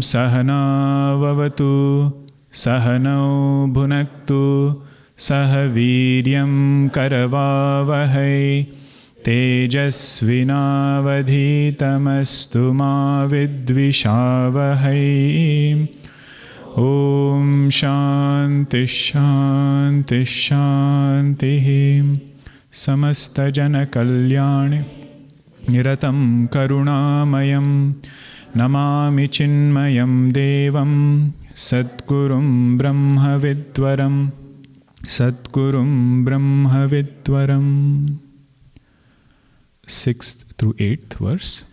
Sahana vavatu, sahanau bhunaktu, sahaviryam karavavahai, tejasvinavadhitamastu ma vidvishavahai. Om Shanti Shanti Shanti. Samasta Jana Kalyani Niratam Karunamayam Namami Chinmayam Devam Sadgurum Brahma Vidwaram Sadgurum Brahma Vidwaram. 6th through 8th verse.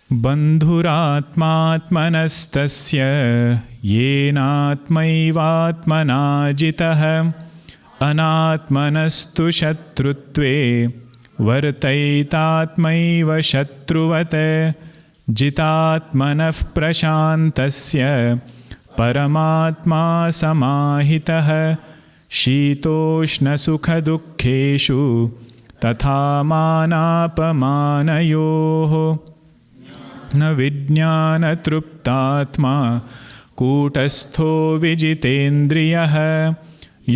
Bandhuratmatmanastasya yenatmaivatmana jitah anatmanastu shatrutve vartaitatmaiva shatruvate jitatmanah prashantasya paramatma samahitah shitoshna sukha dukkheshu tatha manapamanayoh na vijnana TruptAtma kutastho vijitendriyah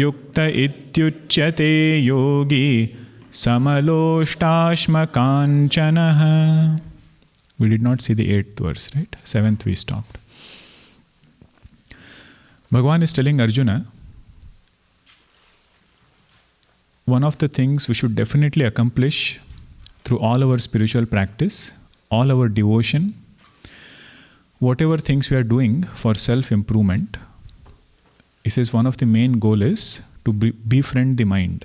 yukta ityuchyate yogi samaloshtasma kanchanah. We did not see the 8th verse, right? 7th we stopped. Bhagavan is telling Arjuna, one of the things we should definitely accomplish through all our spiritual practice, all our devotion, whatever things we are doing for self-improvement, he says one of the main goal is to befriend the mind.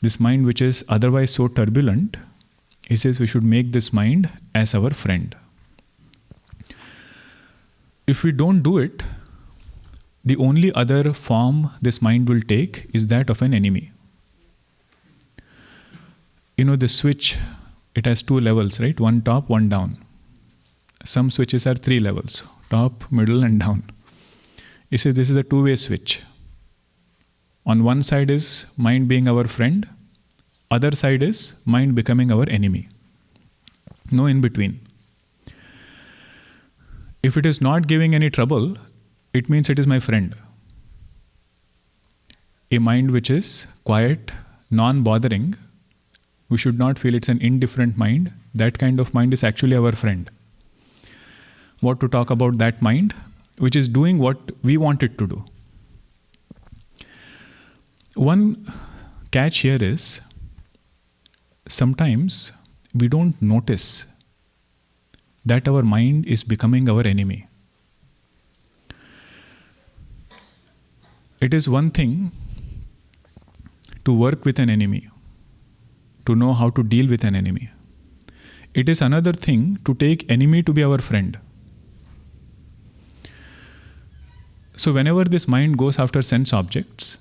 This mind which is otherwise so turbulent, he says we should make this mind as our friend. If we don't do it, the only other form this mind will take is that of an enemy. You know, the switch, it has 2 levels, right? One top, one down. Some switches are 3 levels, top, middle and down. He says this is a 2-way switch. On one side is mind being our friend, other side is mind becoming our enemy. No in between. If it is not giving any trouble, it means it is my friend. A mind which is quiet, non-bothering, we should not feel it's an indifferent mind. That kind of mind is actually our friend. What to talk about that mind, which is doing what we want it to do. One catch here is, sometimes we don't notice that our mind is becoming our enemy. It is one thing to work with an enemy, to know how to deal with an enemy. It is another thing to take enemy to be our friend. So whenever this mind goes after sense objects,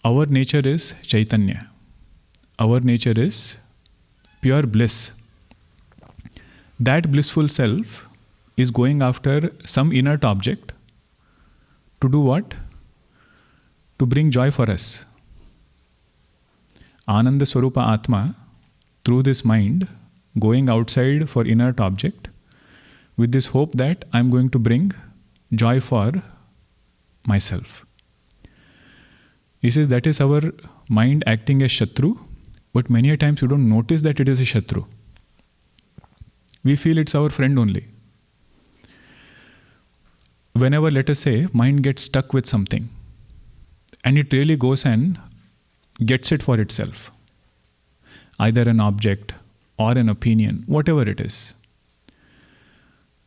our nature is Chaitanya. Our nature is pure bliss. That blissful self is going after some inert object to do what? To bring joy for us. Ananda Swarupa Atma, through this mind, going outside for inert object, with this hope that I am going to bring joy for myself. He says that is our mind acting as Shatru, but many a times we don't notice that it is a Shatru. We feel it's our friend only. Whenever, let us say, mind gets stuck with something, and it really goes and gets it for itself, either an object or an opinion, whatever it is.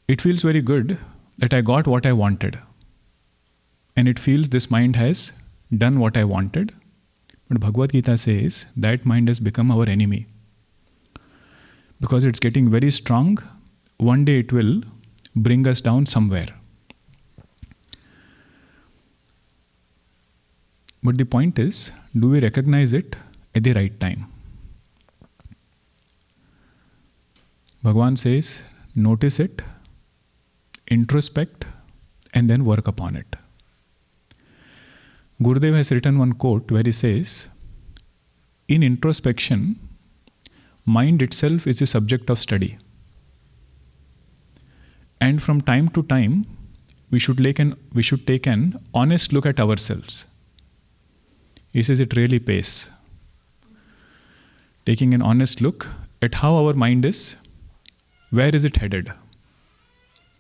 It feels very good that I got what I wanted. and it feels this mind has done what I wanted. But Bhagavad Gita says that mind has become our enemy. Because it's getting very strong, one day it will bring us down somewhere. But the point is, do we recognize it at the right time? Bhagavan says, notice it, introspect, and then work upon it. Gurudev has written one quote where he says, in introspection, mind itself is the subject of study. And from time to time, we should take an honest look at ourselves. He says it really pays. Taking an honest look at how our mind is, where is it headed?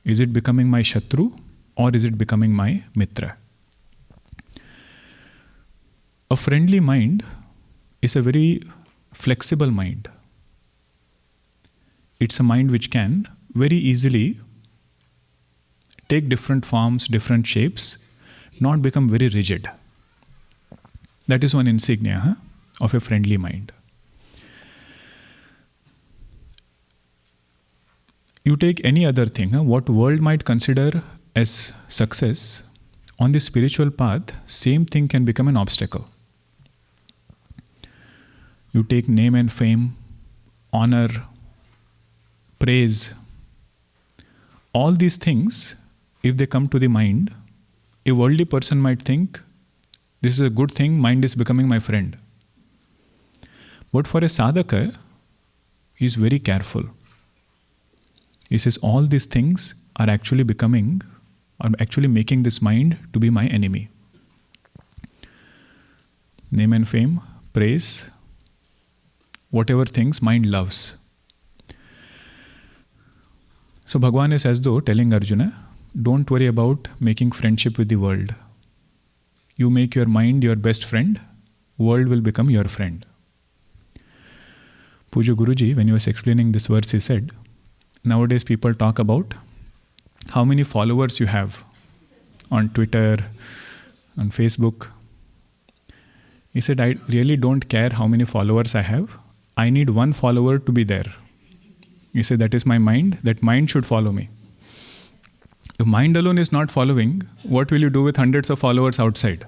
Is it becoming my Shatru or is it becoming my Mitra? A friendly mind is a very flexible mind. It's a mind which can very easily take different forms, different shapes, not become very rigid. That is one insignia of a friendly mind. You take any other thing, what world might consider as success, on the spiritual path, same thing can become an obstacle. You take name and fame, honor, praise. All these things, if they come to the mind, a worldly person might think, this is a good thing, mind is becoming my friend. But for a sadhaka, he is very careful. He says all these things are actually making this mind to be my enemy. Name and fame, praise, whatever things mind loves. So Bhagavan is as though telling Arjuna, don't worry about making friendship with the world. You make your mind your best friend, world will become your friend. Puja Guruji, when he was explaining this verse, he said, nowadays people talk about how many followers you have on Twitter, on Facebook. He said, I really don't care how many followers I have. I need one follower to be there. He said, that is my mind. That mind should follow me. If mind alone is not following, what will you do with hundreds of followers outside?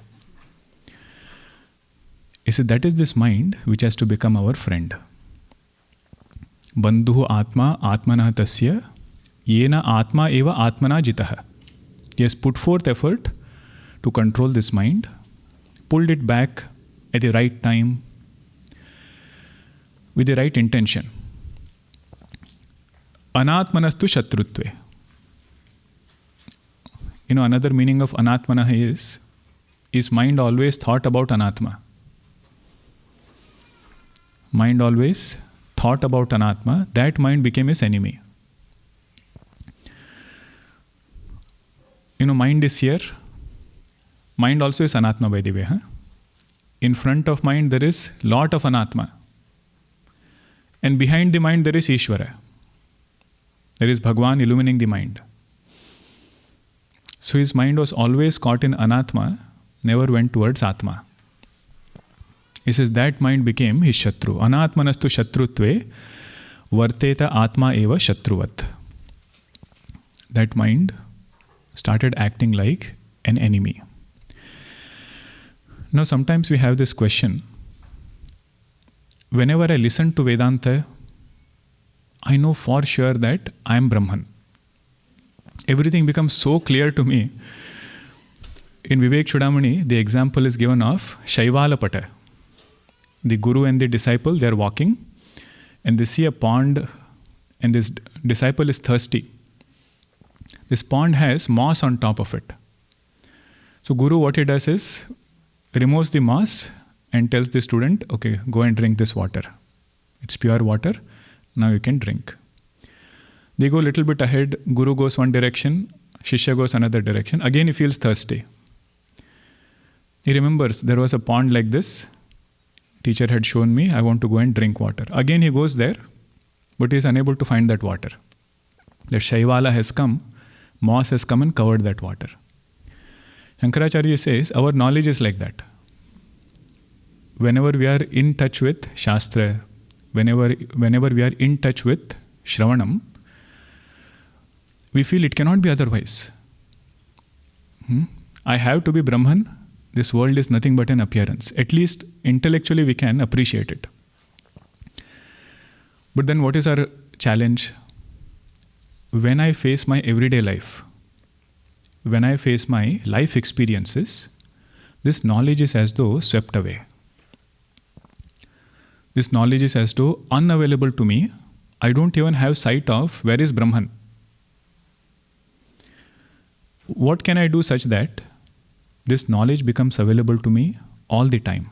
He said, that is this mind which has to become our friend. Bandhuhu atma atmanah tasya yena atma eva atmana jitaha. He has put forth effort to control this mind, pulled it back at the right time, with the right intention. Anatmanastu shatrutve. Another meaning of anatmanah is mind always thought about anatma. Mind always thought about anatma, that mind became his enemy. Mind is here. Mind also is anatma, by the way. In front of mind there is lot of anatma. And behind the mind there is Ishvara. There is Bhagwan illumining the mind. So his mind was always caught in anatma, never went towards atma. He says that mind became his shatru. Anatmanastu shatrutve varteta atma eva shatruvat. That mind started acting like an enemy. Now sometimes we have this question. Whenever I listen to Vedanta, I know for sure that I am Brahman. Everything becomes so clear to me. In Vivek Chudamani, the example is given of Shaivala Pata. The guru and the disciple, they are walking and they see a pond and this disciple is thirsty. This pond has moss on top of it. So guru, what he does is removes the moss and tells the student, okay, go and drink this water. It's pure water. Now you can drink. They go a little bit ahead. Guru goes one direction. Shishya goes another direction. Again he feels thirsty. He remembers there was a pond like this. Teacher had shown me. I want to go and drink water. Again he goes there. But he is unable to find that water. The Shaivala has come. Moss has come and covered that water. Shankaracharya says our knowledge is like that. Whenever we are in touch with Shastra, whenever we are in touch with Shravanam, we feel it cannot be otherwise. I have to be Brahman. This world is nothing but an appearance. At least intellectually we can appreciate it. But then what is our challenge? When I face my everyday life, when I face my life experiences, this knowledge is as though swept away. This knowledge is as though unavailable to me. I don't even have sight of where is Brahman. What can I do such that this knowledge becomes available to me all the time?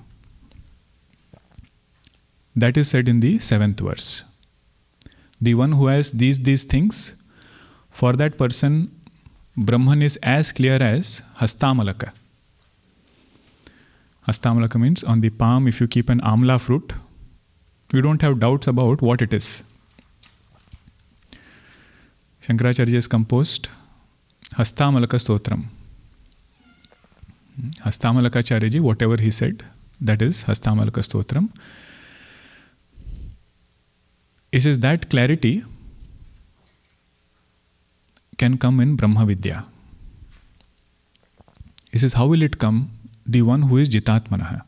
That is said in the 7th verse. The one who has these things, for that person, Brahman is as clear as Hastamalaka. Hastamalaka means on the palm, if you keep an amla fruit, you don't have doubts about what it is. Shankaracharya has composed Hastamalaka Stotram. Hastamalakacharya, whatever he said, that is Hastamalaka Stotram. He says that clarity can come in Brahma Vidya. He says, how will it come? The one who is Jitatmanaha.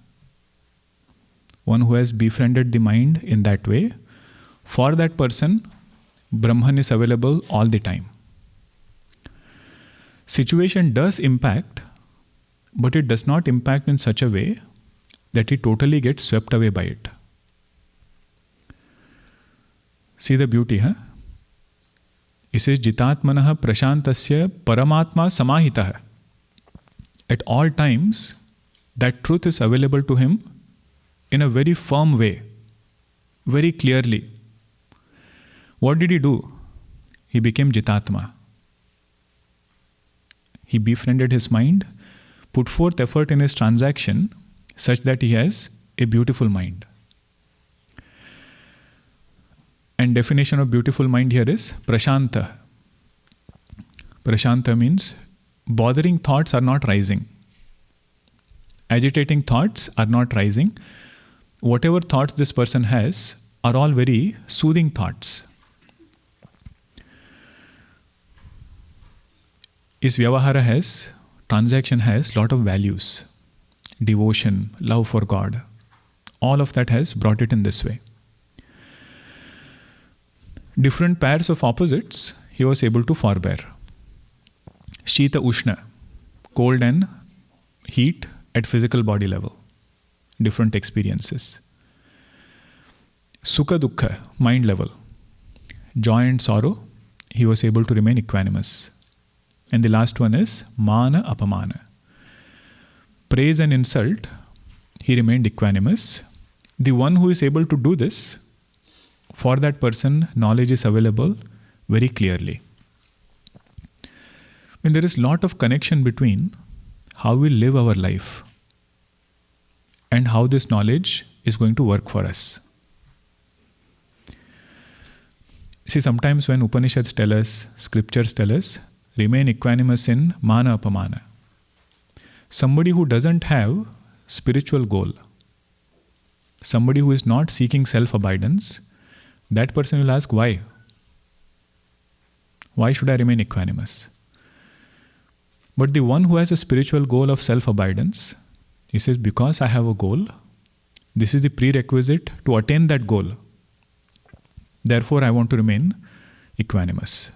One who has befriended the mind in that way. For that person, Brahman is available all the time. Situation does impact, but it does not impact in such a way that he totally gets swept away by it. See the beauty, huh? He says, Jitatmanaha prashantasya paramatma samahitaha. At all times, that truth is available to him in a very firm way, very clearly. What did he do? He became Jitatma. He befriended his mind, put forth effort in his transaction such that he has a beautiful mind. And definition of beautiful mind here is prashanta. Prashanta means bothering thoughts are not rising. Agitating thoughts are not rising. Whatever thoughts this person has are all very soothing thoughts. His vyavahara has, transaction has lot of values. Devotion, love for God. All of that has brought it in this way. Different pairs of opposites he was able to forbear. Shita Ushna, cold and heat at physical body level. Different experiences. Sukha Dukkha, mind level. Joy and sorrow, he was able to remain equanimous. And the last one is Mana Apamana. Praise and insult, he remained equanimous. The one who is able to do this, for that person, knowledge is available very clearly. When there is lot of connection between how we live our life and how this knowledge is going to work for us. See, sometimes when Upanishads tell us, scriptures tell us, remain equanimous in mana apamana. Somebody who doesn't have spiritual goal, somebody who is not seeking self-abidance, that person will ask, why? Why should I remain equanimous? But the one who has a spiritual goal of self-abidance, he says, because I have a goal, this is the prerequisite to attain that goal. Therefore, I want to remain equanimous.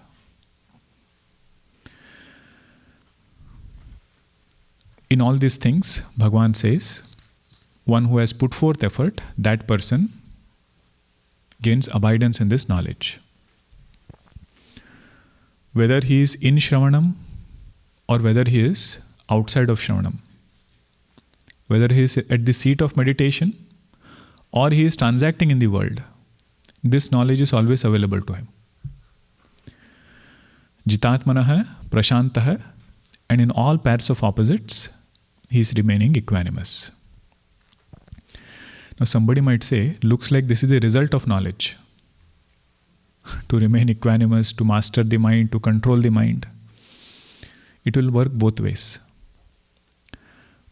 In all these things, Bhagavan says, one who has put forth effort, that person gains abidance in this knowledge. Whether he is in Shravanam or whether he is outside of Shravanam, whether he is at the seat of meditation or he is transacting in the world, this knowledge is always available to him. Jitatmanaha, prashantaha, and in all pairs of opposites, he is remaining equanimous. Now somebody might say, looks like this is a result of knowledge. To remain equanimous, to master the mind, to control the mind. It will work both ways.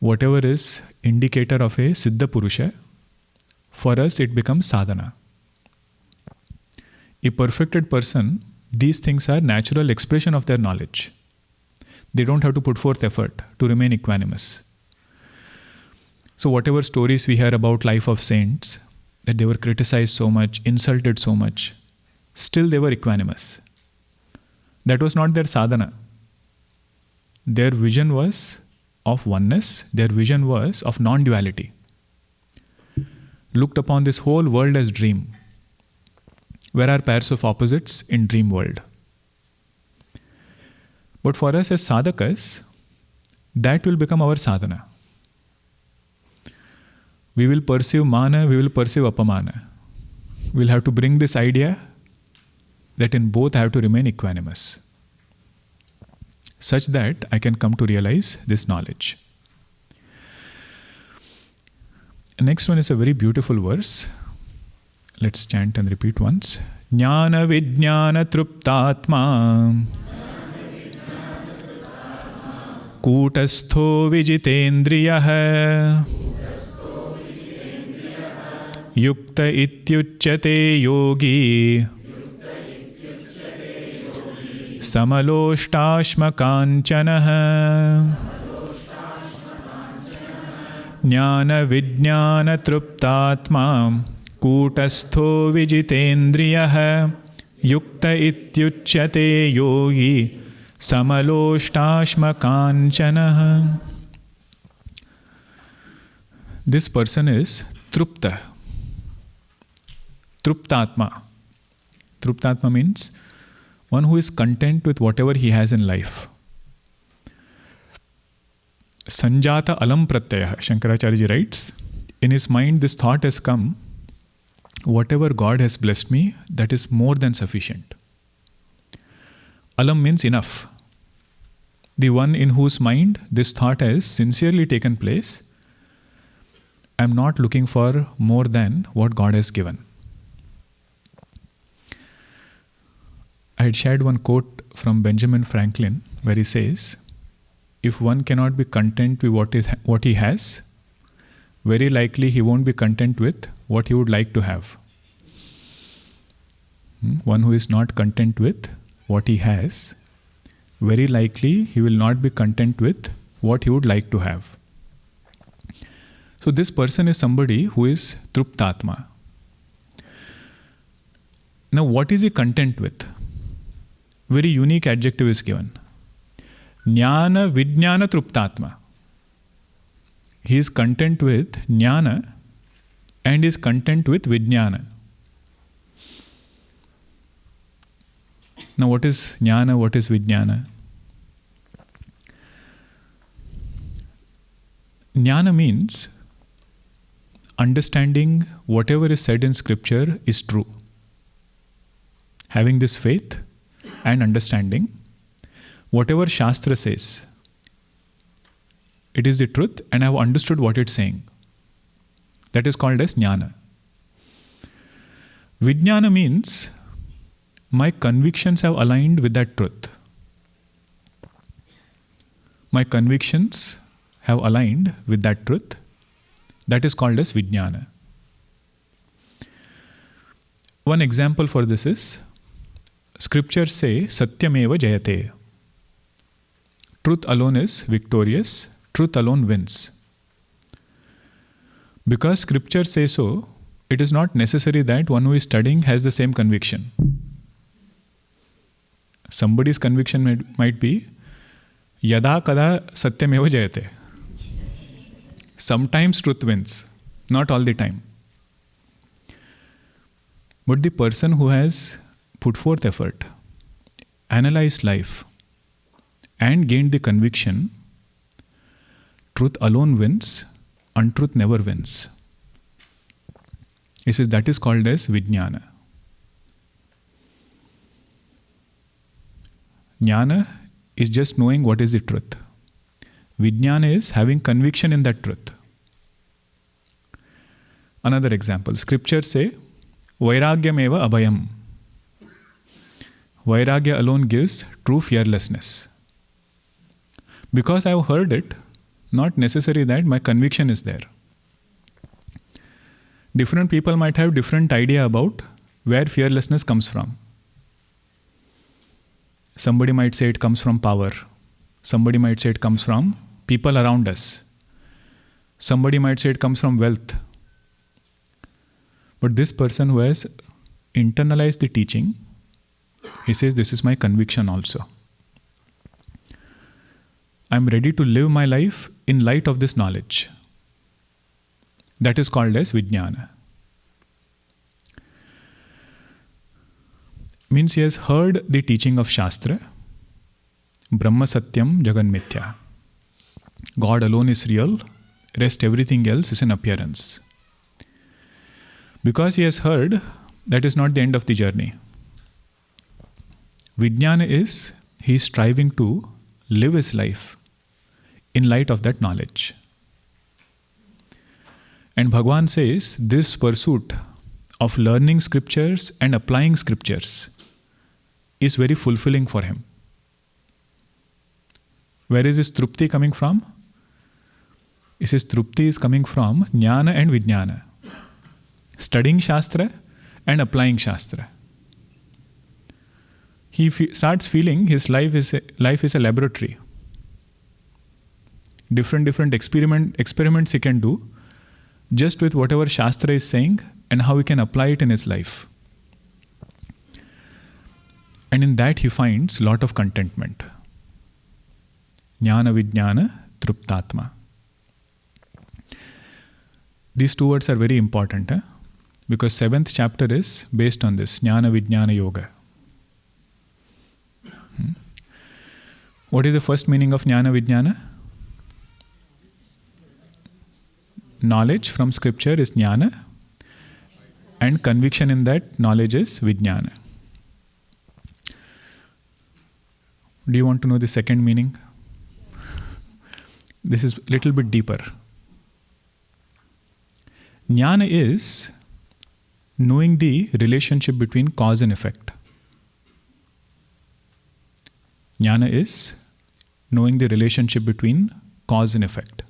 whatever is indicator of a Siddha Purusha, for us it becomes sadhana. A perfected person, these things are natural expression of their knowledge. They don't have to put forth effort to remain equanimous. So whatever stories we hear about life of saints, that they were criticized so much, insulted so much, still they were equanimous. That was not their sadhana. Their vision was of oneness, their vision was of non-duality. Looked upon this whole world as dream. Where are pairs of opposites in dream world? But for us as sadhakas, that will become our sadhana. We will perceive mana, we will perceive apamana. We'll have to bring this idea that in both I have to remain equanimous, such that I can come to realize this knowledge. Next one is a very beautiful verse. Let's chant and repeat once. Gyana Vigyana TruptAtma Kutastho Vijitendriyah Yukta Ityuchyate Yogi Samaloshtasma Kanchanah Gyana Vigyana TruptAtma Kutastho Vijitendriyah Yukta Ityuchyate Yogi Samaloshtasma Kanchanah. This person is Trupta. TruptAtma. TruptAtma means one who is content with whatever he has in life. Sanjata alam pratyaya, Shankaracharya ji writes, in his mind this thought has come, whatever God has blessed me, that is more than sufficient. Alam means enough. The one in whose mind this thought has sincerely taken place, I am not looking for more than what God has given. I had shared one quote from Benjamin Franklin where he says, if one cannot be content with what he has, very likely he won't be content with what he would like to have. One who is not content with what he has, very likely he will not be content with what he would like to have. So this person is somebody who is TruptAtma. Now what is he content with? Very unique adjective is given. Gyana Vigyana TruptAtma. He is content with Jnana and is content with Vijnana. Now what is Jnana, what is Vijnana? Jnana means understanding whatever is said in scripture is true. Having this faith and understanding, whatever Shastra says, it is the truth and I have understood what it's saying. That is called as Jnana. Vijnana means my convictions have aligned with that truth. My convictions have aligned with that truth. That is called as Vijnana. One example for this is, scriptures say, Satyameva Jayate. Truth alone is victorious. Truth alone wins. Because scriptures say so, it is not necessary that one who is studying has the same conviction. Somebody's conviction might be, Yada kada satyameva jayate. Sometimes truth wins, not all the time. But the person who has put forth effort, analyzed life, and gained the conviction, truth alone wins, untruth never wins. He says that is called as Vijnana. Jnana is just knowing what is the truth. Vijnana is having conviction in that truth. Another example, scriptures say, Vairagyameva abhayam. Vairagya alone gives true fearlessness. Because I have heard it, not necessary that my conviction is there. Different people might have different idea about where fearlessness comes from. Somebody might say it comes from power. Somebody might say it comes from people around us. Somebody might say it comes from wealth. But this person who has internalized the teaching, he says, this is my conviction also. I'm ready to live my life in light of this knowledge. That is called as Vijnana. Means he has heard the teaching of Shastra, Brahma Satyam Jagan Mithya. God alone is real, rest everything else is an appearance. Because he has heard, that is not the end of the journey. Vijnana is, he is striving to live his life in light of that knowledge. And Bhagavan says, this pursuit of learning scriptures and applying scriptures is very fulfilling for him. Where is this Trupti coming from? He says Trupti is coming from Jnana and Vijnana. Studying Shastra and applying Shastra. He starts feeling his life is a laboratory. Different experiments he can do just with whatever Shastra is saying and how he can apply it in his life. And in that he finds lot of contentment. Gyana Vigyana, TruptAtma. These two words are very important, because 7th chapter is based on this, Gyana Vigyana Yoga. What is the first meaning of Gyana Vigyana? Knowledge from scripture is Jnana, and conviction in that knowledge is Vijnana. Do you want to know the second meaning? This is a little bit deeper. Jnana is knowing the relationship between cause and effect. Jnana is knowing the relationship between cause and effect.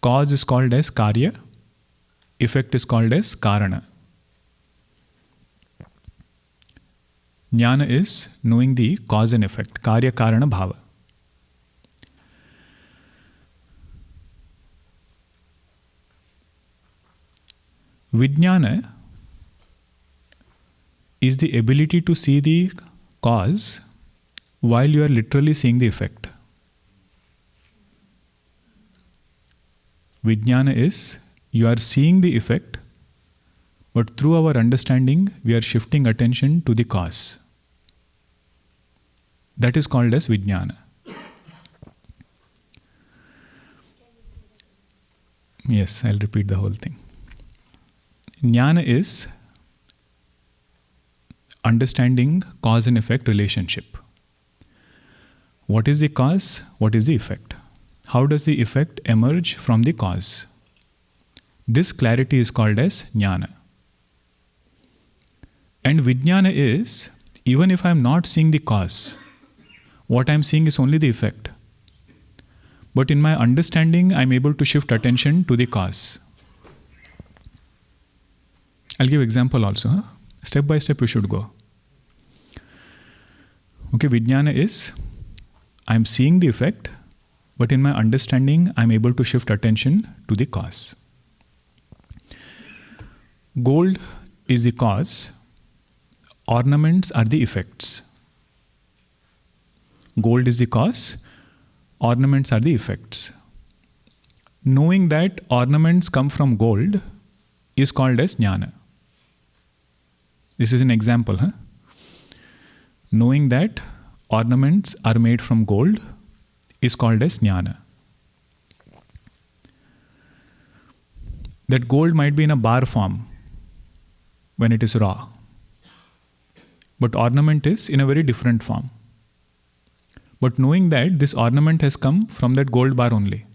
Cause is called as Karya, effect is called as Karana. Jnana is knowing the cause and effect, Karya Karana Bhava. Vijnana is the ability to see the cause while you are literally seeing the effect. Vijnana is, you are seeing the effect, but through our understanding, we are shifting attention to the cause. That is called as Vijnana. Yes, I'll repeat the whole thing. Jnana is understanding cause and effect relationship. What is the cause? What is the effect? How does the effect emerge from the cause? This clarity is called as Jnana. And Vijnana is, even if I am not seeing the cause, what I am seeing is only the effect. But in my understanding, I am able to shift attention to the cause. I'll give example also. Step by step we should go. Okay, Vijnana is, I am seeing the effect, but in my understanding, I am able to shift attention to the cause. Gold is the cause. Ornaments are the effects. Gold is the cause. Ornaments are the effects. Knowing that ornaments come from gold is called as Jnana. This is an example. Knowing that ornaments are made from gold is called as Jnana. That gold might be in a bar form when it is raw. But ornament is in a very different form. But knowing that this ornament has come from that gold bar only,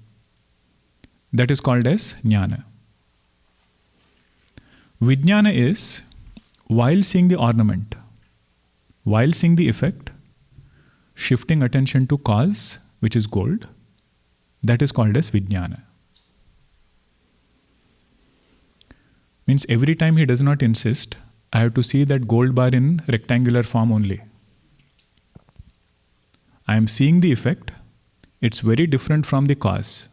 that is called as Jnana. Vijnana is, while seeing the ornament, while seeing the effect, shifting attention to cause, which is gold, That is called as Vijnana. Means every time he does not insist, I have to see that gold bar in rectangular form only. I am seeing the effect. It's very different from the cause.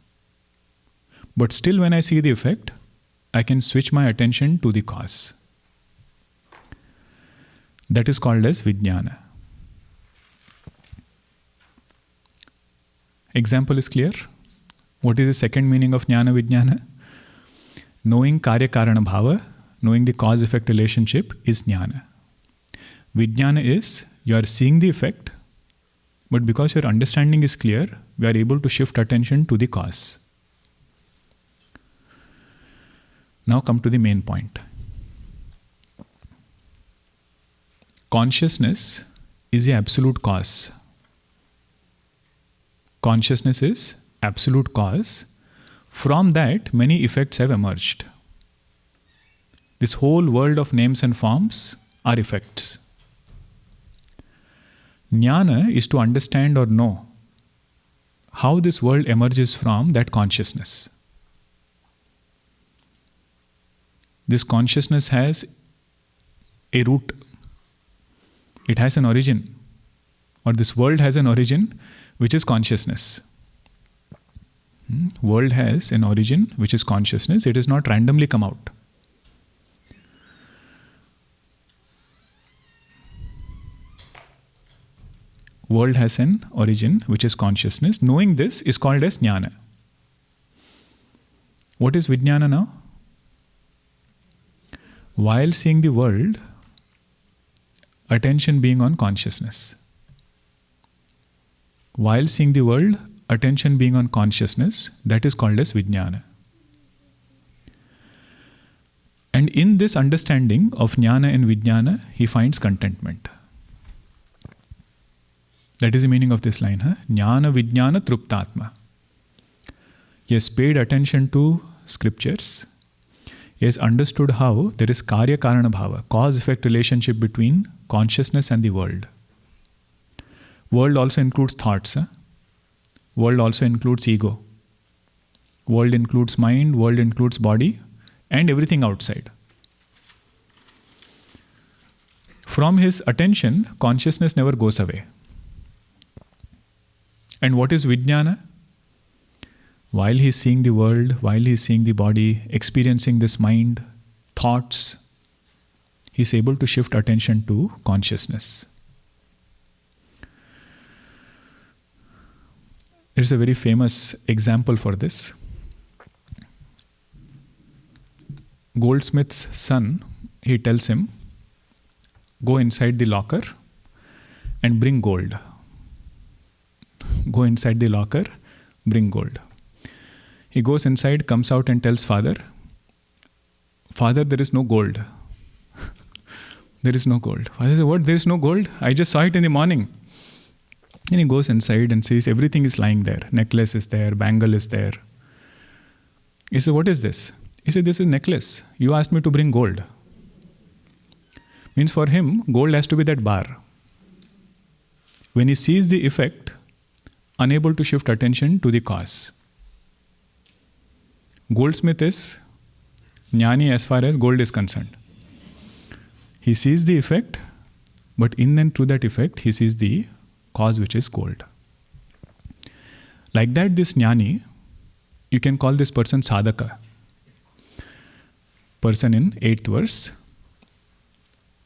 But still when I see the effect, I can switch my attention to the cause. That is called as Vijnana. Example is clear? What is the second meaning of Jnana Vijnana? Knowing Karya Karana Bhava, knowing the cause-effect relationship is Jnana. Vijnana is, you are seeing the effect, but because your understanding is clear, we are able to shift attention to the cause. Now come to the main point. Consciousness is the absolute cause. Consciousness is absolute cause. From that, many effects have emerged. This whole world of names and forms are effects. Jnana is to understand or know how this world emerges from that consciousness. This consciousness has a root. It has an origin. Or this world has an origin, which is consciousness. World has an origin, which is consciousness. It is not randomly come out. World has an origin, which is consciousness. Knowing this is called as Jnana. What is Vijnana now? While seeing the world, attention being on consciousness. While seeing the world, attention being on consciousness, that is called as Vijnana. And in this understanding of Jnana and Vijnana, he finds contentment. That is the meaning of this line. Jnana Vigyana TruptAtma. He has paid attention to scriptures. He has understood how there is Karya Karana Bhava, cause-effect relationship between consciousness and the world. World also includes thoughts. World also includes ego. World includes mind, world includes body, and everything outside. From his attention, consciousness never goes away. And what is Vijnana? While he is seeing the world, while he is seeing the body, experiencing this mind, thoughts, he is able to shift attention to consciousness. There is a very famous example for this. Goldsmith's son, he tells him, go inside the locker and bring gold. Go inside the locker, bring gold. He goes inside, comes out and tells father, Father, there is no gold. There is no gold. Father says, what? There is no gold? I just saw it in the morning. And he goes inside and sees everything is lying there. Necklace is there, bangle is there. He says, what is this? He said, this is necklace. You asked me to bring gold. Means for him, gold has to be that bar. When he sees the effect, unable to shift attention to the cause. Goldsmith is jnani as far as gold is concerned. He sees the effect, but in and through that effect, he sees the cause, which is gold. Like that, this jnani, you can call this person sadhaka. Person in 8th verse.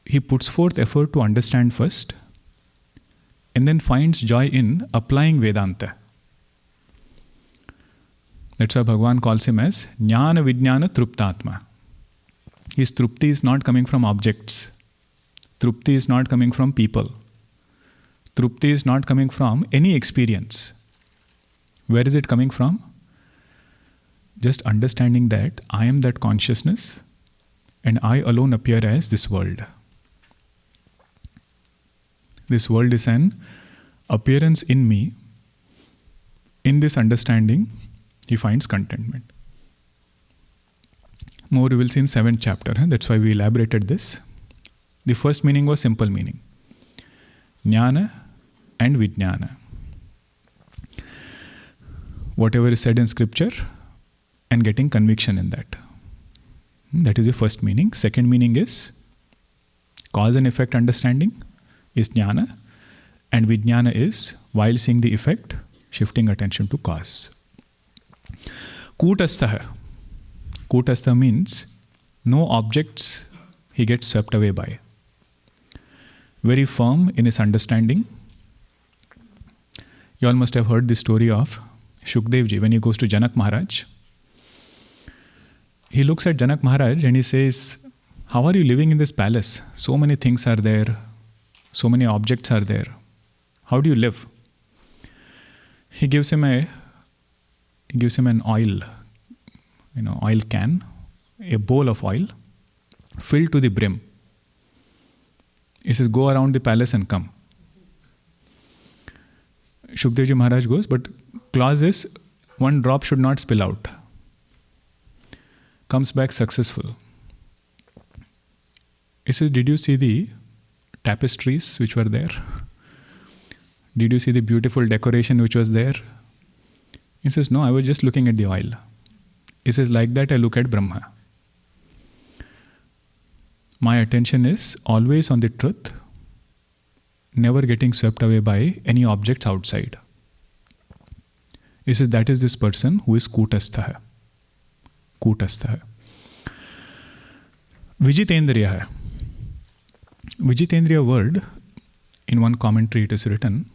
He puts forth effort to understand first, and then finds joy in applying Vedanta. That's why Bhagavan calls him as Jnana Vigyana TruptAtma. His trupti is not coming from objects. Trupti is not coming from people. Trupti is not coming from any experience. Where is it coming from? Just understanding that I am that consciousness and I alone appear as this world. This world is an appearance in me. In this understanding, he finds contentment. More we will see in 7th chapter. That's why we elaborated this. The first meaning was simple meaning. Jnana and Vijnana. whatever is said in scripture and getting conviction in that. That is the first meaning. Second meaning is cause and effect understanding is jnana, and vijnana is, while seeing the effect, shifting attention to cause. Kutastha. Kutastha means no objects he gets swept away by. Very firm in his understanding. You all must have heard the story of Shukdevji when he goes to Janak Maharaj. He looks at Janak Maharaj and he says, how are you living in this palace? So many things are there. So many objects are there. How do you live? He gives him an oil, oil can, a bowl of oil filled to the brim. He says, go around the palace and come. Shukdevji Maharaj goes, but clause is one drop should not spill out. Comes back successful. He says, did you see the tapestries which were there? Did you see the beautiful decoration which was there? He says, no, I was just looking at the oil. He says, like that I look at Brahma. My attention is always on the truth, never getting swept away by any objects outside. He says, that is this person who is Kutastha. Kutastha. Vijitendriya. Vijitendriya word, in one commentary it is written,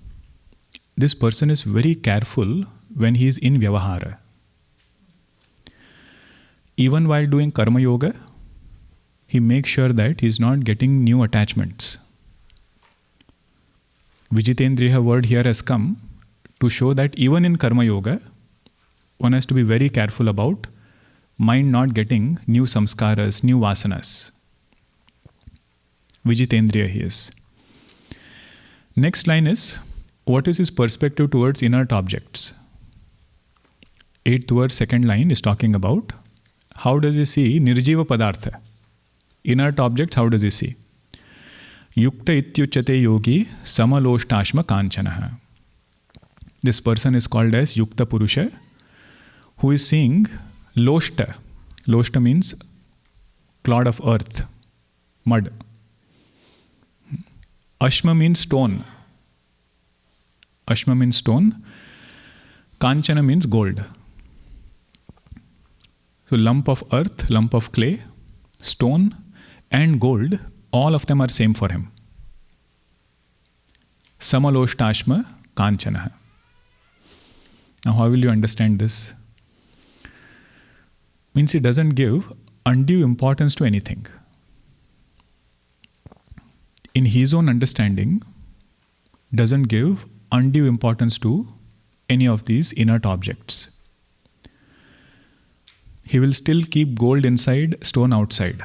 this person is very careful when he is in Vyavahara. Even while doing Karma Yoga, he makes sure that he is not getting new attachments. Vijitendriya word here has come to show that even in Karma Yoga, one has to be very careful about mind not getting new samskaras, new vasanas. Vijitendriya he is. Next line is, what is his perspective towards inert objects? 8th verse, second line is talking about how does he see nirjiva padartha? Inert objects, how does he see? Yukta ityuchate yogi samaloshtasma kanchanaha. This person is called as Yukta Purusha, who is seeing loshta. Loshta means clod of earth, mud. Ashma means stone. Ashma means stone. Kanchana means gold. So lump of earth, lump of clay, stone and gold, all of them are same for him. Samaloshtasma kanchana. Now how will you understand this? Means he doesn't give undue importance to anything. In his own understanding, doesn't give undue importance to any of these inert objects. He will still keep gold inside, stone outside.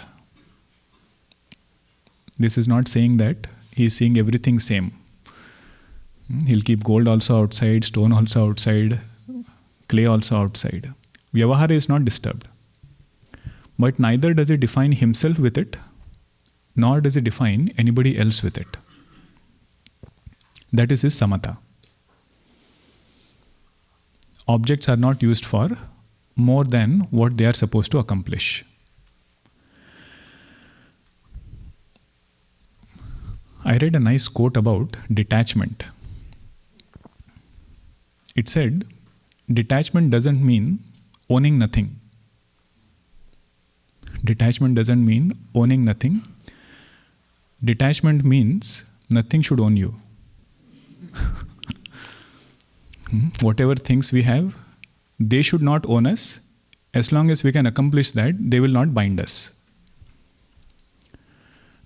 This is not saying that he is seeing everything same. He'll keep gold also outside, stone also outside, clay also outside. Vyavahara is not disturbed. But neither does he define himself with it, nor does he define anybody else with it. That is his samatha. Objects are not used for more than what they are supposed to accomplish. I read a nice quote about detachment. It said, detachment doesn't mean owning nothing. Detachment doesn't mean owning nothing. Detachment means nothing should own you. Whatever things we have, they should not own us. As long as we can accomplish that, they will not bind us.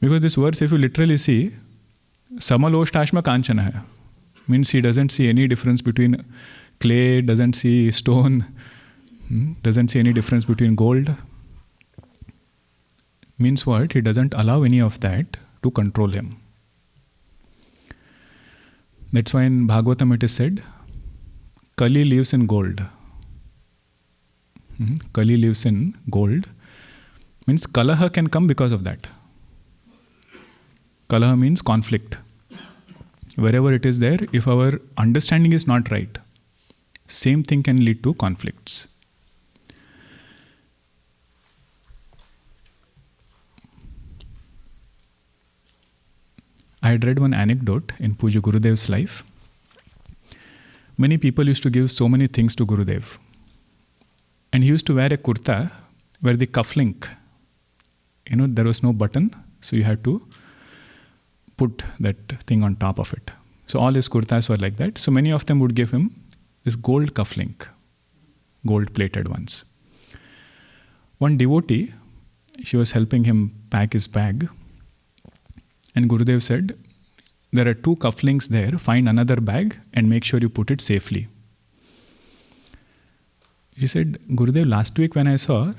Because this verse, if you literally see, Samaloshtasma kanchana means he doesn't see any difference between clay, doesn't see stone, doesn't see any difference between gold. Means what? He doesn't allow any of that to control him. That's why in Bhagavatam it is said, Kali lives in gold. Kali lives in gold. Means Kalaha can come because of that. Kalaha means conflict. Wherever it is there, if our understanding is not right, same thing can lead to conflicts. I had read one anecdote in Puja Gurudev's life. Many people used to give so many things to Gurudev. And he used to wear a kurta where the cufflink, there was no button, so you had to put that thing on top of it. So all his kurtas were like that. So many of them would give him this gold cufflink, gold-plated ones. One devotee, she was helping him pack his bag. And Gurudev said, there are 2 cufflinks there, find another bag and make sure you put it safely. She said, Gurudev, last week when I saw,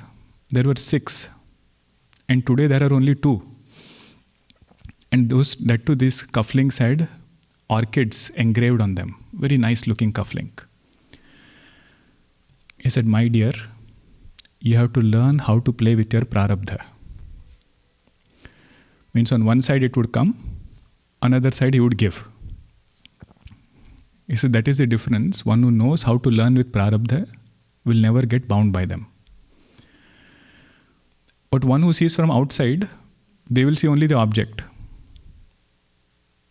there were 6. And today there are only 2. And these cufflinks had orchids engraved on them. Very nice looking cufflink. He said, my dear, you have to learn how to play with your prarabdha. Means on one side it would come, another side he would give. He said that is the difference. One who knows how to learn with prarabdha will never get bound by them. But one who sees from outside, they will see only the object.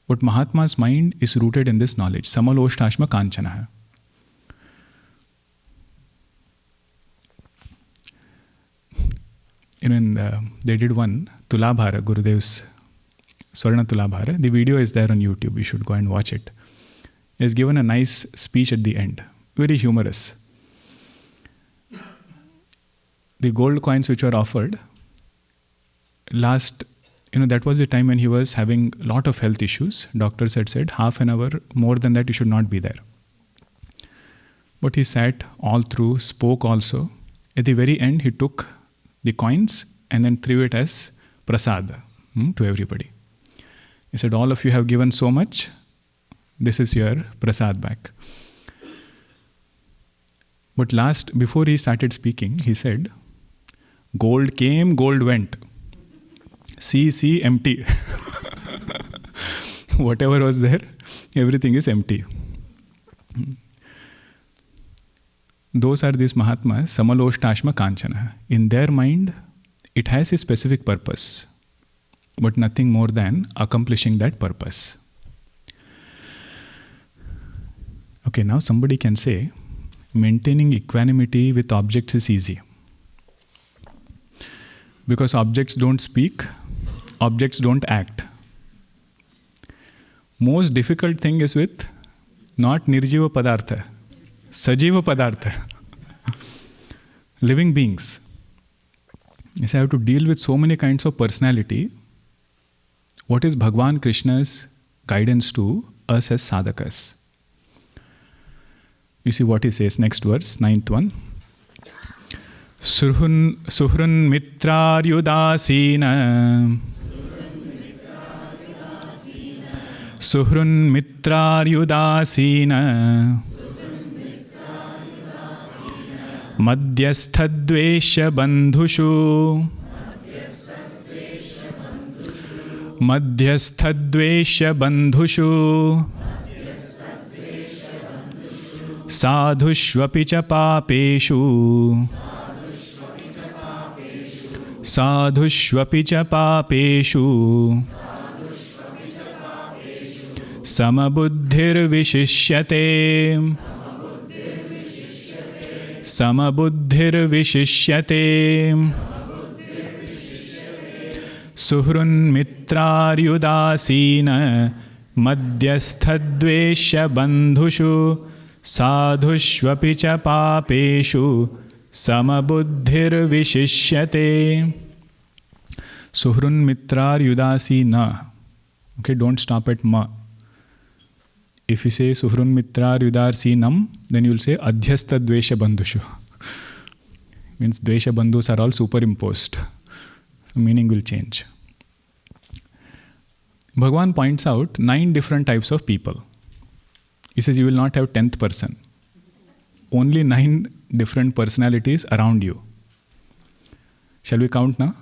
But Mahatma's mind is rooted in this knowledge. Samaloshtashma kanchana. They did one Tulabhara, Gurudev's Swarna Tulabhara. The video is there on YouTube. You should go and watch it. He has given a nice speech at the end. Very humorous. The gold coins which were offered, that was the time when he was having a lot of health issues. Doctors had said half an hour, more than that you should not be there. But he sat all through, spoke also. At the very end, he took the coins and then threw it as prasad to everybody. He said, all of you have given so much, this is your prasad back. But before he started speaking, he said, gold came, gold went. See, empty. Whatever was there, everything is empty. Those are these Mahatmas, Samaloshtashma Kanchana. In their mind, it has a specific purpose, but nothing more than accomplishing that purpose. Okay, now somebody can say, maintaining equanimity with objects is easy. Because objects don't speak, objects don't act. Most difficult thing is with not nirjiva padartha, sajiva padartha, living beings. Yes, I have to deal with so many kinds of personality. What is Bhagwan Krishna's guidance to us as sadhakas? You see what he says, next verse, 9th one. Suhrun mitrar yudasina. Suhrun mitrar yudasina. Madhyasthadvesha bandhushu. Madhyasthadvesha bandhushu. Sadhushvapi cha papeshu. Sadhushvapi cha papeshu. Samabuddhir vishishyate. Samabuddhir vishishyate. Suhrun mitrar yudasina. Madhyasthadvesha bandhushu. Sadhushvapi cha papeshu. Samabuddhir vishishyate. Suhrun mitrar yudasina. Okay, don't stop at ma. If you say Suhrun mitrar yudasinam, then you will say adhyastha dvesha bandhushu. Means dvesha bandhus are all superimposed. So meaning will change. Bhagavan points out 9 different types of people. He says you will not have 10th person. Only 9 different personalities around you. Shall we count now?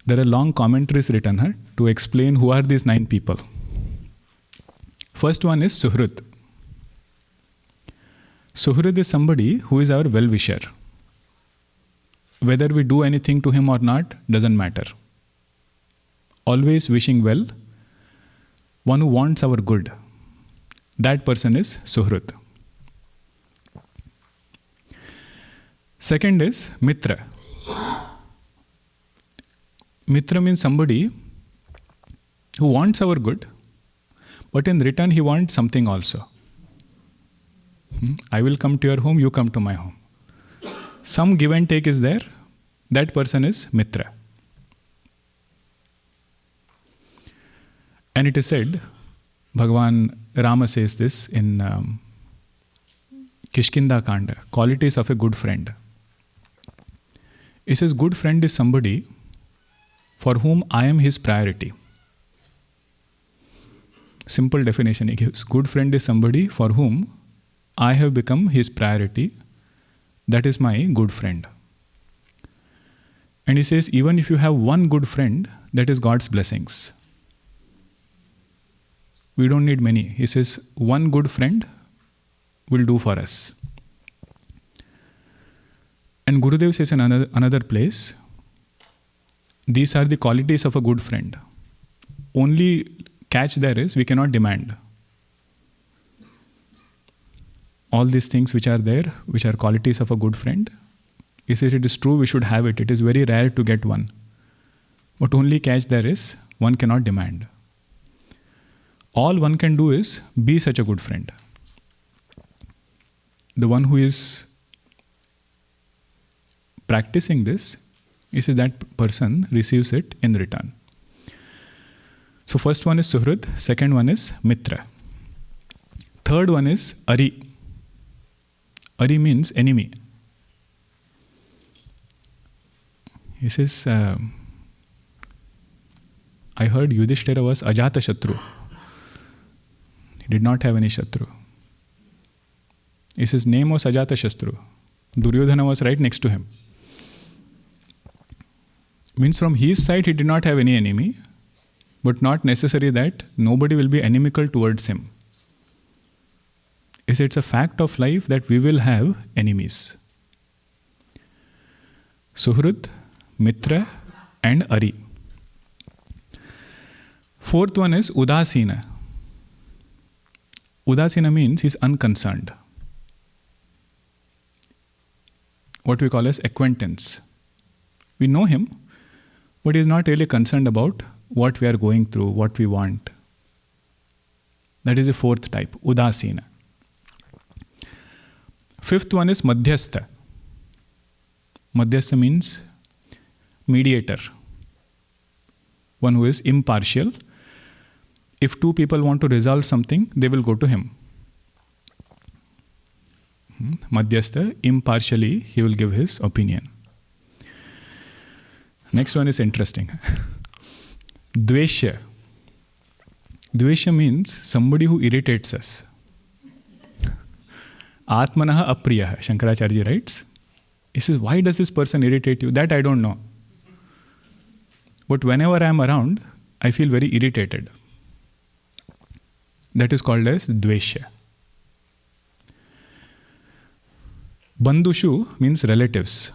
There are long commentaries written to explain who are these 9 people. First one is Suhrut. Suhrid is somebody who is our well-wisher. Whether we do anything to him or not doesn't matter. Always wishing well, one who wants our good. That person is Suhrid. Second is Mitra. Mitra means somebody who wants our good, but in return he wants something also. I will come to your home, you come to my home. Some give and take is there. That person is Mitra. And it is said, Bhagavan Rama says this in Kishkinda Kanda, qualities of a good friend. He says, good friend is somebody for whom I am his priority. Simple definition he gives. Good friend is somebody for whom I have become his priority. That is my good friend. And he says, even if you have one good friend, that is God's blessings. We don't need many. He says, one good friend will do for us. And Gurudev says in another place, these are the qualities of a good friend. Only catch there is, we cannot demand. All these things which are there, which are qualities of a good friend, he says it is true, we should have it. It is very rare to get one. But only catch there is, one cannot demand. All one can do is be such a good friend. The one who is practicing this, he says that person receives it in return. So first one is Suhrid, second one is Mitra. Third one is Ari. Ari means enemy. He says, I heard Yudhishthira was Ajata Shatru. He did not have any Shatru. His name was Ajata Shatru. Duryodhana was right next to him. Means from his side he did not have any enemy, but not necessary that nobody will be inimical towards him. It's a fact of life that we will have enemies. Suhrid, Mitra and Ari. Fourth one is Udasina. Udasina means he's unconcerned. What we call as acquaintance. We know him, but he is not really concerned about what we are going through, what we want. That is the fourth type, Udasina. Fifth one is Madhyastha. Madhyastha means mediator. One who is impartial. If two people want to resolve something, they will go to him. Madhyastha, impartially, he will give his opinion. Next one is interesting. Dvesha. Dvesha means somebody who irritates us. Atmanaha apriyaha, Shankaracharya writes. He says, why does this person irritate you? That I don't know. But whenever I am around, I feel very irritated. That is called as Dvesha. Bandhushu means relatives.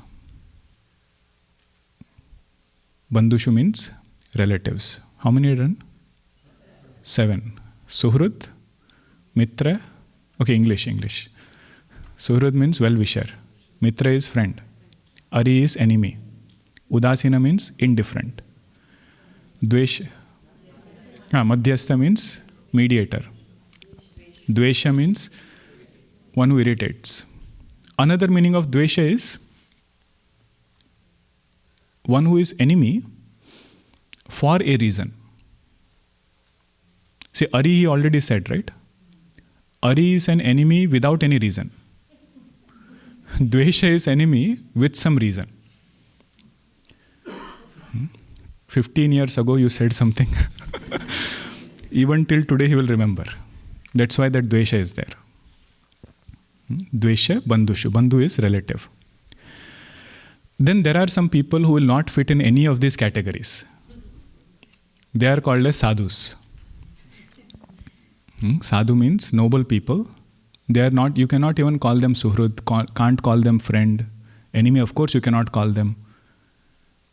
Bandhushu means relatives. How many are done? 7. Suhrid, Mitra. Okay, English. Suhrid means well-wisher. Mitra is friend. Ari is enemy. Udasina means indifferent. Dvesha. Madhyastha means mediator. Dvesha means one who irritates. Another meaning of Dvesha is one who is enemy for a reason. See, Ari he already said, right? Ari is an enemy without any reason. Dvesha is enemy with some reason. 15 years ago you said something. Even till today he will remember. That's why that Dvesha is there. Dvesha, Bandhushu. Bandhu is relative. Then there are some people who will not fit in any of these categories. They are called as sadhus. Sadhu means noble people, They are not, you cannot even call them suhrud, can't call them friend. Enemy, of course, you cannot call them.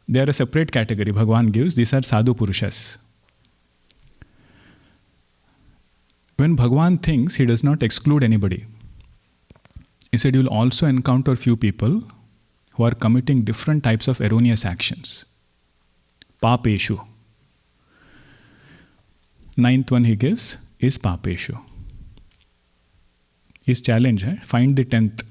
They are a separate category. Bhagavan gives, these are sadhu purushas. When Bhagavan thinks, he does not exclude anybody. He said, you will also encounter few people who are committing different types of erroneous actions. Papeshu. Ninth one he gives is Papeshu. His challenge, find the 10th.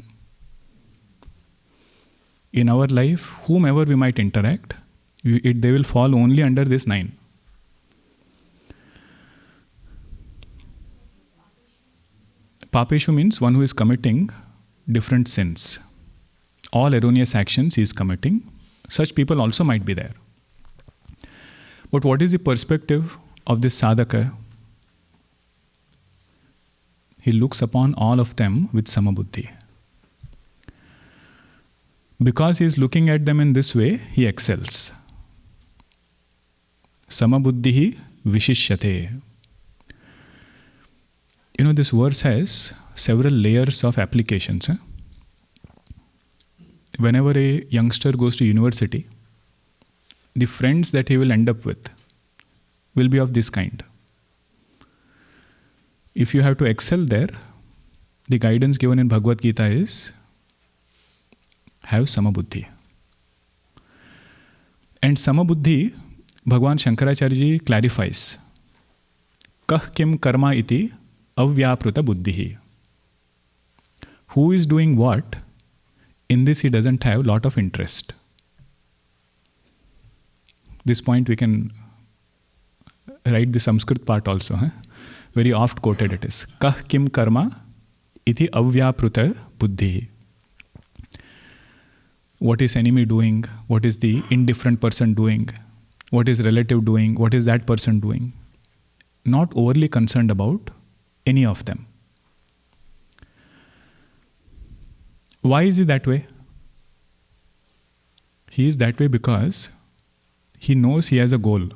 In our life, whomever we might interact, they will fall only under this 9. Papeshu means one who is committing different sins. All erroneous actions he is committing. Such people also might be there. But what is the perspective of this sadhaka? He looks upon all of them with samabuddhi. Because he is looking at them in this way, he excels. Samabuddhihi vishishyate. You know, this verse has several layers of applications. Whenever a youngster goes to university, the friends that he will end up with will be of this kind. If you have to excel there, the guidance given in Bhagavad Geeta is have samabuddhi. And samabuddhi, Bhagavan Shankaracharya ji clarifies. Kah kim karma iti avyapruta buddhihi. Who is doing what? In this he doesn't have lot of interest. This point we can write the Sanskrit part also. Very oft quoted it is. Kah kim karma iti avyapruta buddhihi. What is enemy doing? What is the indifferent person doing? What is relative doing? What is that person doing? Not overly concerned about any of them. Why is he that way? He is that way because he knows he has a goal.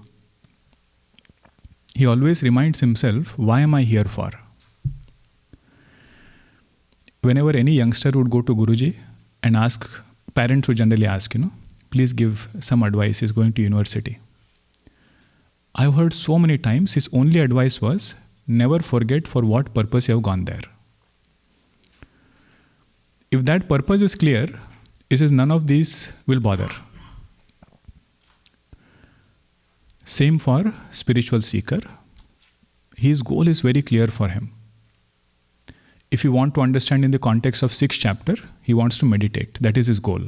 He always reminds himself, why am I here for? Whenever any youngster would go to Guruji and ask, parents would generally ask, please give some advice, he's going to university. I've heard so many times his only advice was, never forget for what purpose you have gone there. If that purpose is clear, he says none of these will bother. Same for spiritual seeker. His goal is very clear for him. If you want to understand in the context of 6th chapter, he wants to meditate. That is his goal.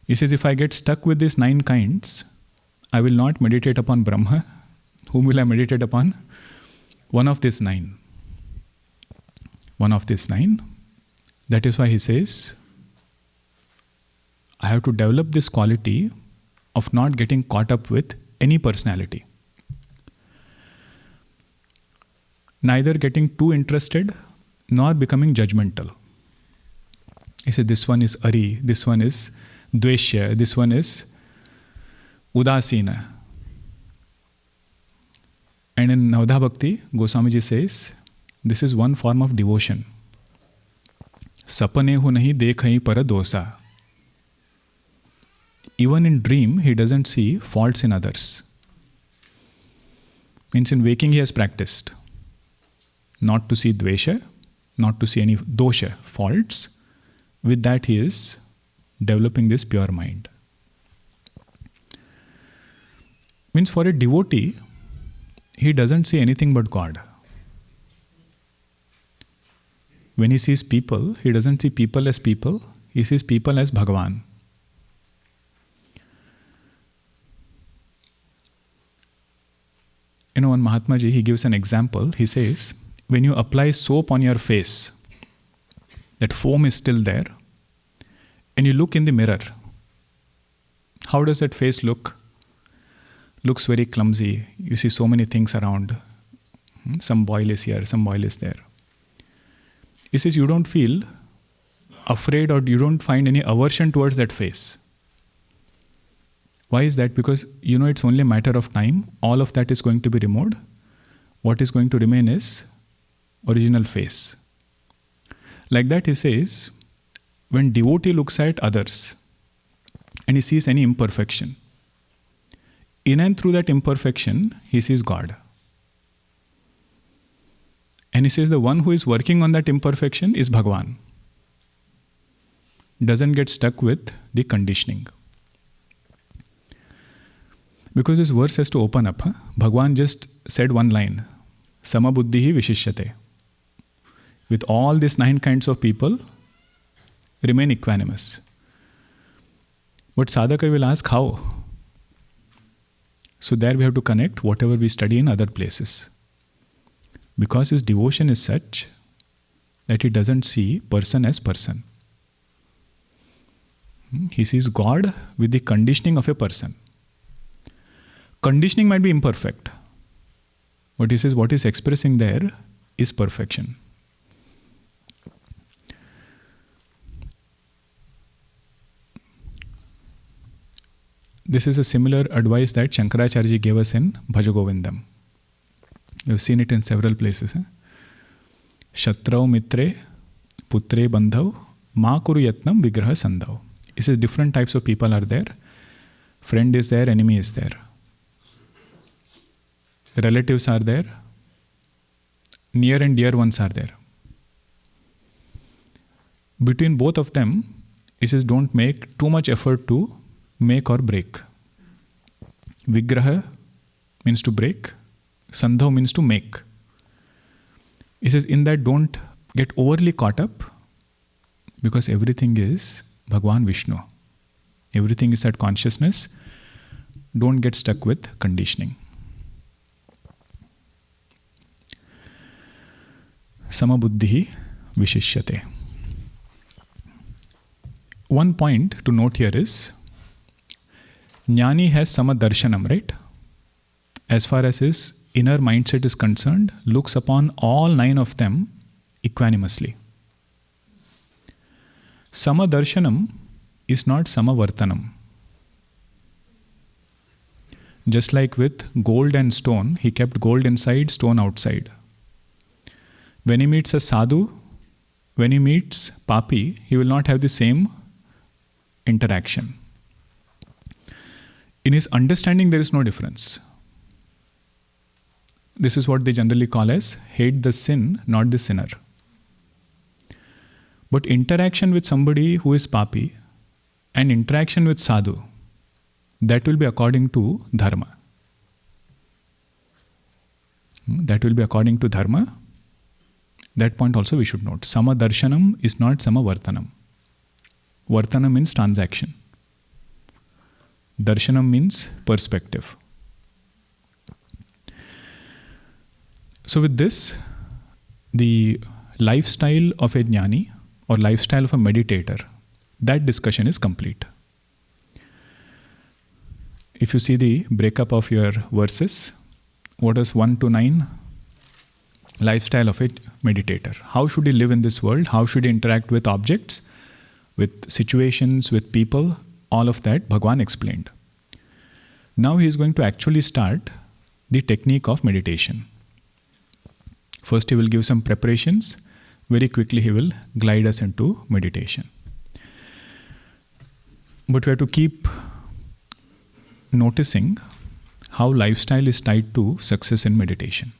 He says, if I get stuck with these 9 kinds, I will not meditate upon Brahma. Whom will I meditate upon? One of these 9. One of these 9. That is why he says, I have to develop this quality of not getting caught up with any personality. Neither getting too interested, nor becoming judgmental. He said, this one is Ari, this one is Dveshya, this one is Udasina. And in Navadha Bhakti, Goswamiji says, this is one form of devotion. Sapane hu nahi dekhahi para dosa. Even in dream, he doesn't see faults in others. Means in waking he has practiced not to see dvesha, not to see any dosha, faults. With that he is developing this pure mind. Means for a devotee, he doesn't see anything but God. When he sees people, he doesn't see people as people, he sees people as Bhagavan. One Mahatma Ji, he gives an example. He says, when you apply soap on your face, that foam is still there, and you look in the mirror, how does that face look? Looks very clumsy. You see so many things around. Some boil is here, some boil is there. He says you don't feel afraid or you don't find any aversion towards that face. Why is that? Because it's only a matter of time. All of that is going to be removed. What is going to remain is original face. Like that he says, when devotee looks at others and he sees any imperfection, in and through that imperfection, he sees God. And he says the one who is working on that imperfection is Bhagwan. Doesn't get stuck with the conditioning. Because this verse has to open up. Bhagwan just said one line, Samabuddhihi Vishishyate. With all these 9 kinds of people, remain equanimous. But sadhaka will ask how? So there we have to connect whatever we study in other places. Because his devotion is such that he doesn't see person as person. He sees God with the conditioning of a person. Conditioning might be imperfect, but he says what is expressing there is perfection. This is a similar advice that Shankaracharya gave us in Bhaja Govindam. You've seen it in several places. Shatrau mitre putre bandhav ma kuru yatnam vigraha sandhav. He says different types of people are there. Friend is there, enemy is there. Relatives are there. Near and dear ones are there. Between both of them, he says don't make too much effort to make or break. Vigraha means to break. Sandhav means to make. He says in that don't get overly caught up, because everything is Bhagwan Vishnu. Everything is that consciousness. Don't get stuck with conditioning. Samabuddhihi Vishishyate. One point to note here is, Jnani has Samadarshanam, right? As far as his inner mindset is concerned, looks upon all 9 of them equanimously. Samadarshanam is not Samavartanam. Just like with gold and stone, he kept gold inside, stone outside. When he meets a sadhu, when he meets papi, he will not have the same interaction. In his understanding, there is no difference. This is what they generally call as hate the sin, not the sinner. But interaction with somebody who is papi and interaction with sadhu, that will be according to dharma. That will be according to dharma. That point also we should note. Samadarshanam is not Samavartanam. Vartanam means transaction. Darshanam means perspective. So with this, the lifestyle of a jnani or lifestyle of a meditator, that discussion is complete. If you see the breakup of your verses, what is 1 to 9? Lifestyle of a meditator. How should he live in this world? How should he interact with objects, with situations, with people? All of that Bhagwan explained. Now he is going to actually start the technique of meditation. First he will give some preparations. Very quickly he will glide us into meditation. But we have to keep noticing how lifestyle is tied to success in meditation.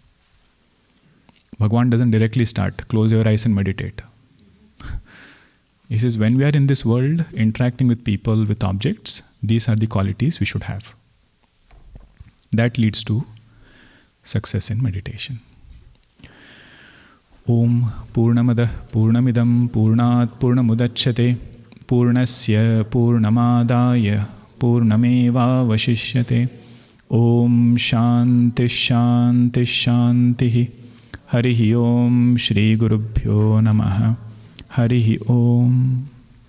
Bhagwan doesn't directly start, close your eyes and meditate. He says, when we are in this world, interacting with people, with objects, these are the qualities we should have. That leads to success in meditation. Om Purnamada Purnamidam Purnat Purnamudachyate Purnasya Purnamadaya Purnameva Vashishyate. Om Shanti Shanti Shanti. Harihi Om Shri Gurubhyo Namaha. Harihi Om.